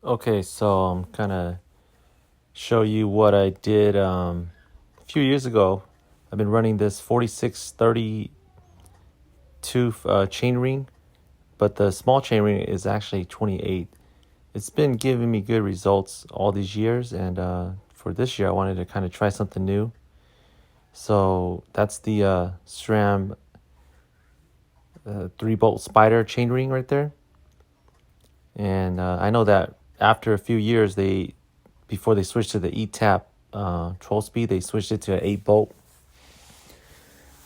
Okay, so I'm gonna show you what I did a few years ago. I've been running this 4632 chain ring, but the small chain ring is actually 28. It's been giving me good results all these years, and for this year I wanted to kind of try something new. So that's the Sram 3-bolt spider chain ring right there. And I know that after a few years, before they switched to the E-tap troll speed, they switched it to an 8-bolt.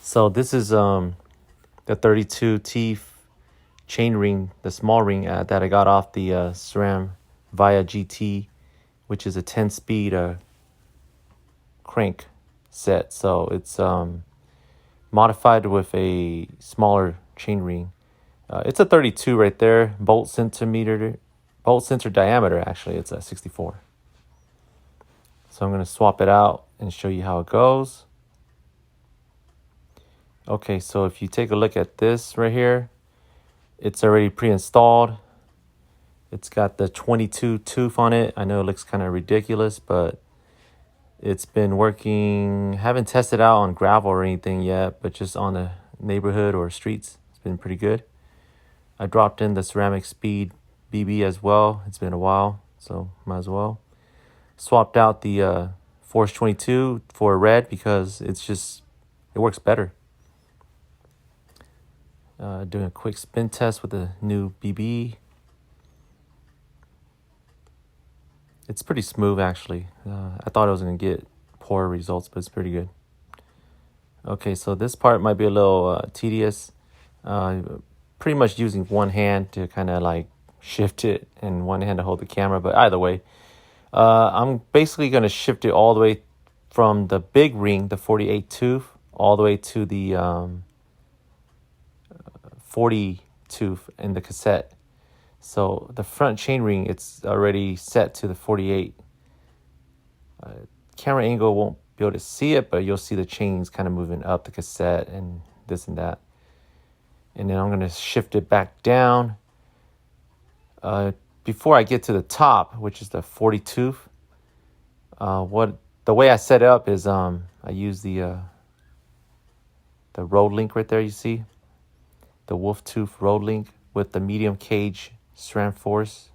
So this is the 32 teeth chain ring, the small ring that I got off the Sram Via GT, which is a 10-speed crank set. So it's modified with a smaller chain ring. It's a 32 right there, bolt center diameter. Actually, it's a 64. So I'm going to swap it out and show you how it goes. Okay, so if you take a look at this right here, it's already pre-installed. It's got the 22 tooth on it. I know it looks kind of ridiculous, but it's been working. Haven't tested out on gravel or anything yet, but just on the neighborhood or streets, it's been pretty good. I dropped in the ceramic speed BB as well. It's been a while, so might as well. Swapped out the Force 22 for a red because it works better. Doing a quick spin test with the new BB. It's pretty smooth actually. I thought I was going to get poor results, but it's pretty good. Okay, so this part might be a little tedious. Pretty much using one hand to kind of like shift it and one hand to hold the camera, but either way, I'm basically going to shift it all the way from the big ring, the 48 tooth, all the way to the 40 tooth in the cassette. So the front chain ring, it's already set to the 48. Camera angle won't be able to see it, but you'll see the chains kind of moving up the cassette and this and that. And then I'm going to shift it back down. Before I get to the top, which is the 40 tooth, the way I set it up is I use the road link right there. You see the wolf tooth road link with the medium cage Sram Force.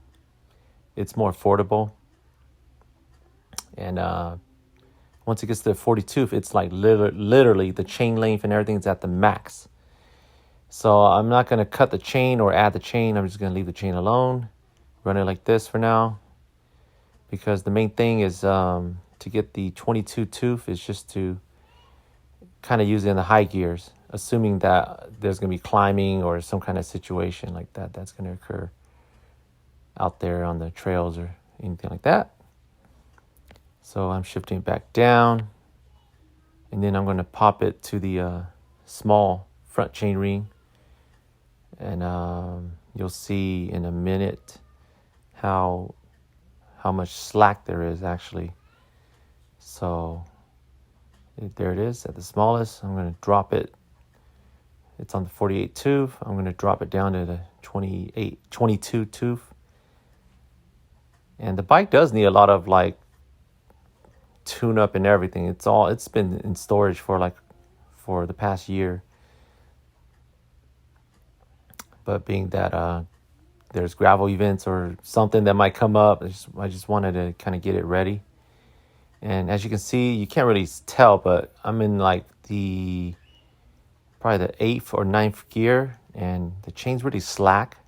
It's more affordable, and once it gets to the 40 tooth, it's like literally the chain length and everything is at the max. So I'm not going to cut the chain or add the chain. I'm just going to leave the chain alone. Run it like this for now. Because the main thing is to get the 22 tooth is just to kind of use it in the high gears. Assuming that there's going to be climbing or some kind of situation like that that's going to occur out there on the trails or anything like that. So I'm shifting back down. And then I'm going to pop it to the small front chain ring. And you'll see in a minute how much slack there is actually. So there it is at the smallest. I'm going to drop it. It's on the 48 tooth. I'm going to drop it down to the 22 tooth. And the bike does need a lot of like tune up and everything. It's been in storage for the past year. But being that there's gravel events or something that might come up, I just wanted to kind of get it ready. And as you can see, you can't really tell, but I'm in like probably the 8th or 9th gear, and the chain's really slack.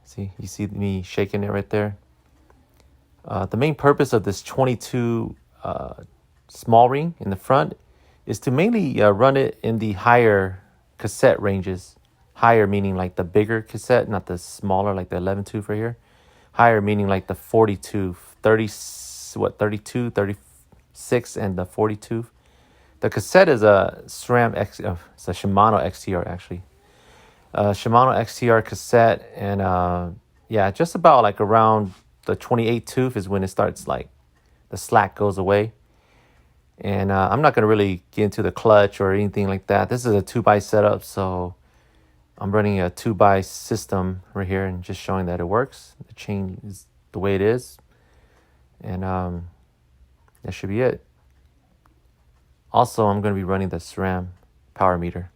See, you see me shaking it right there. The main purpose of this 22 small ring in the front is to mainly run it in the higher cassette ranges. Higher meaning like the bigger cassette, not the smaller like the 11 tooth right here. Higher meaning like the 40 tooth, 32, 36, and the 40 tooth. The cassette is a SRAM X. It's a Shimano XTR actually. Shimano XTR cassette, and yeah, just about like around the 28 tooth is when it starts like the slack goes away. And I'm not gonna really get into the clutch or anything like that. This is a 2x setup, so I'm running a 2x system right here and just showing that it works. The chain is the way it is. And that should be it. Also, I'm going to be running the SRAM power meter.